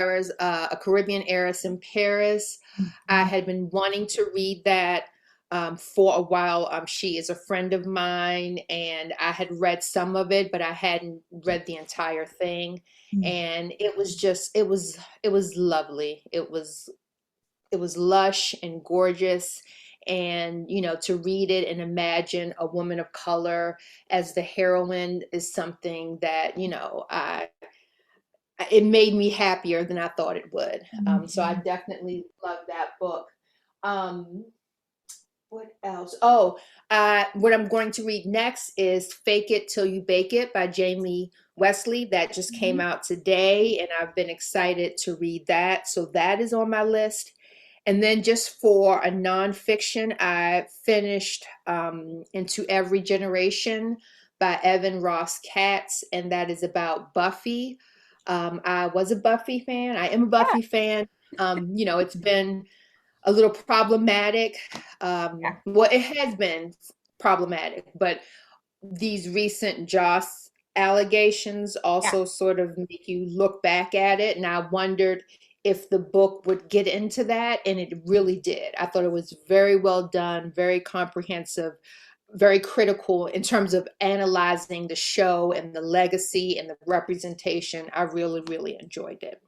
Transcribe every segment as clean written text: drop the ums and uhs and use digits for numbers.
A Caribbean Heiress in Paris. I Mhm. had been wanting to read that for a while. She is a friend of mine, and I had read some of it, but I hadn't read the entire thing. And it was just, it was lovely. It was lush and gorgeous. And, you know, to read it and imagine a woman of color as the heroine is something that, you know, it made me happier than I thought it would. So I Mhm. definitely love that book. Um, what else? What I'm going to read next is Fake It Till You Bake It by Jamie Wesley. That just came Mhm. out today, and I've been excited to read that. So that is on my list. And then just for a nonfiction, I finished Into Every Generation by Evan Ross Katz, and that is about Buffy. I was a Buffy fan. I am a Yeah, Buffy fan. You know, it's been a little problematic. yeah, Well, it has been problematic, but these recent Joss allegations yeah. also sort of make you look back at it. And I wondered if the book would get into that, and it really did. I thought it was very well done, very comprehensive, very critical in terms of analyzing the show and the legacy and the representation. I really, really enjoyed it.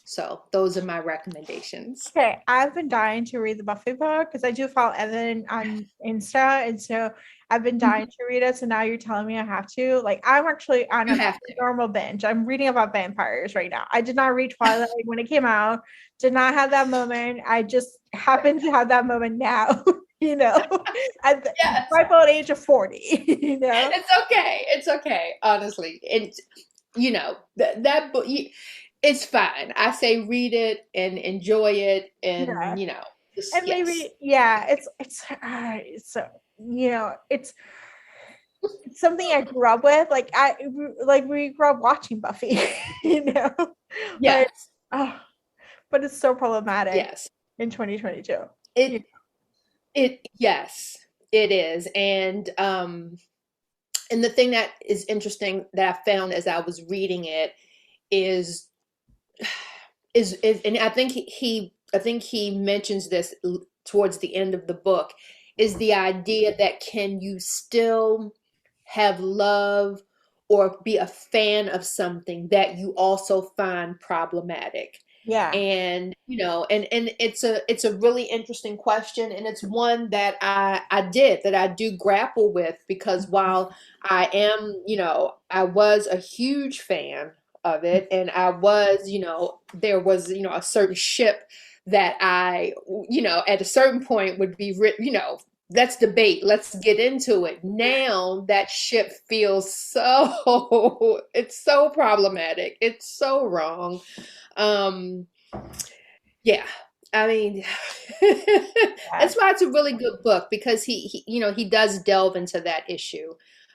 So those are my recommendations. Okay, I've been dying to read the Buffy book because I do follow Evan on Insta, and so I've been dying Mhm. to read it. So now you're telling me I have to. Like, I'm actually on You a have to. normal binge. I'm reading about vampires right now. I did not read Twilight when it came out. Did not have that moment. I just happened to have that moment now. You know, at the Yes. ripe old age of 40. You know. It's okay. It's okay. Honestly, it's you know that book. It's fine. I say read it and enjoy it, Yeah. and you know, just And yes, maybe, yeah, it's it's something I grew up with. Like we grew up watching Buffy, you know, but yes, oh, but it's so problematic yes. in 2022. You It yes, it is, and the thing that is interesting that I found as I was reading it is and I think I think he mentions this towards the end of the book is the idea that can you still have love or be a fan of something that you also find problematic. yeah. And you know, and it's a really interesting question, and it's one that I do grapple with, because while I am, you know, I was a huge fan of it, and I was, you know, there was, you know, a certain ship that I, you know, at a certain point would be you know, let's debate, let's get into it. Now that ship feels so it's so problematic, it's so wrong. um yeah, I mean, Yeah. that's why it's a really good book, because he you know, he does delve into that issue.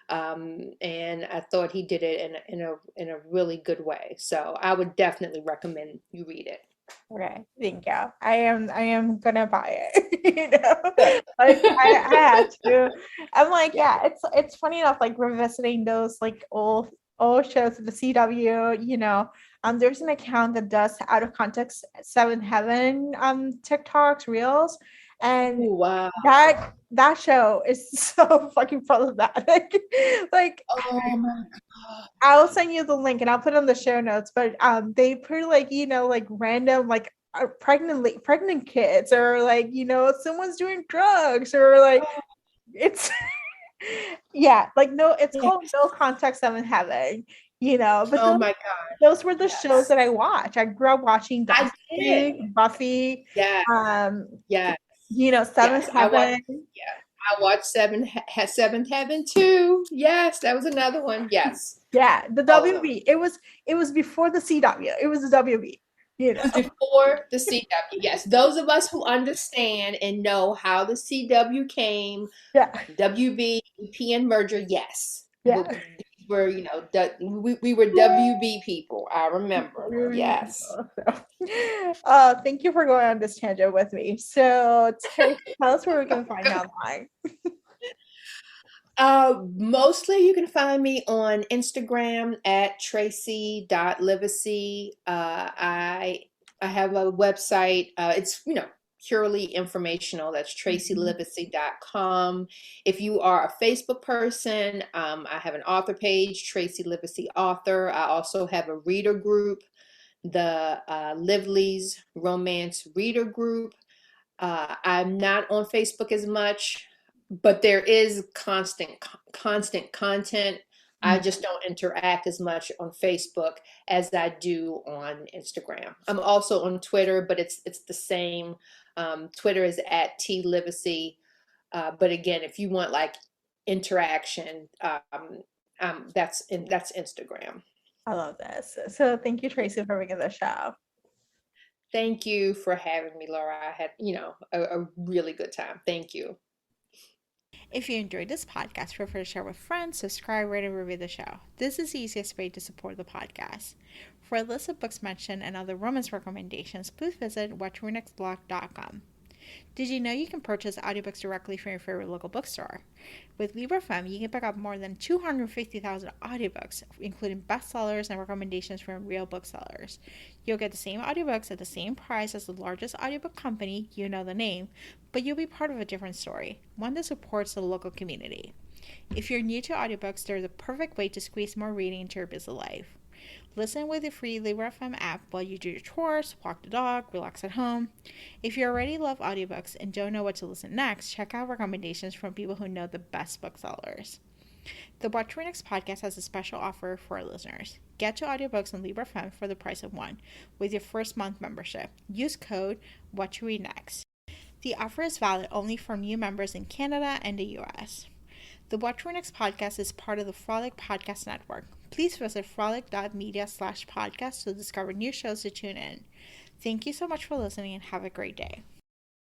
And I thought he did it in a really good way. So I would definitely recommend you read it. Okay, thank you. I am gonna buy it. You know, Good. like I had to. I'm like, yeah, it's funny enough, like revisiting those like old shows of the CW, you know. There's an account that does out of context Seventh Heaven TikToks, Reels, and Oh, wow. that show is so fucking problematic. Like Oh my God. I'll send you the link and I'll put it on the show notes. But they put like like random like pregnant kids, or like someone's doing drugs, or like it's yeah, like no, it's called Yes. No Context Seven Heaven. But Oh those my God. those were the shows Yes. that I watched. I grew up watching I Dawson's did. Creek, Buffy, Yes. um, Yes. Seventh Yes. Heaven. Yeah. I watched Seventh Heaven too. Yes. That was another one. Yes. Yeah, the All of them. WB. It was before the CW. It was the WB. You It was know. before the CW. Yes. Those of us who understand and know how the CW came, Yeah. WB, EPN merger, yes. Yeah. These were, you know, we were WB people. I remember. Yes. Thank you for going on this tangent with me. So tell us where we can find you online. Mostly you can find me on Instagram at tracy.livesay. I have a website. It's, purely informational. That's Mhm. tracylivesay.com. If you are a Facebook person, I have an author page, Tracey Livesay Author. I also have a reader group, the Lively's Romance Reader Group. I'm not on Facebook as much, but there is constant content. I Mm. just don't interact as much on Facebook as I do on Instagram. I'm also on Twitter, but it's the same. Twitter is at @Livesay. But again, if you want like interaction, that's Instagram. I love this. So thank you, Tracy, for making the show. Thank you for having me, Laura. I had, a really good time. Thank you. If you enjoyed this podcast, feel free to share with friends, subscribe, rate, and review the show. This is the easiest way to support the podcast. For a list of books mentioned and other romance recommendations, please visit watchrenextblog.com. Did you know you can purchase audiobooks directly from your favorite local bookstore? With LibraFM, you can pick up more than 250,000 audiobooks, including bestsellers and recommendations from real booksellers. You'll get the same audiobooks at the same price as the largest audiobook company, you know the name, but you'll be part of a different story, one that supports the local community. If you're new to audiobooks, they're the perfect way to squeeze more reading into your busy life. Listen with the free LibraFM app while you do your chores, walk the dog, relax at home. If you already love audiobooks and don't know what to listen next, check out recommendations from people who know the best booksellers. The Watch Your Next podcast has a special offer for our listeners. Get two audiobooks on LibraFM for the price of one with your first month membership. Use code WatchYourNext. The offer is valid only for new members in Canada and the US. The Watch Your Next podcast is part of the Frolic Podcast Network. Please visit frolic.media/podcast to discover new shows to tune in. Thank you so much for listening and have a great day.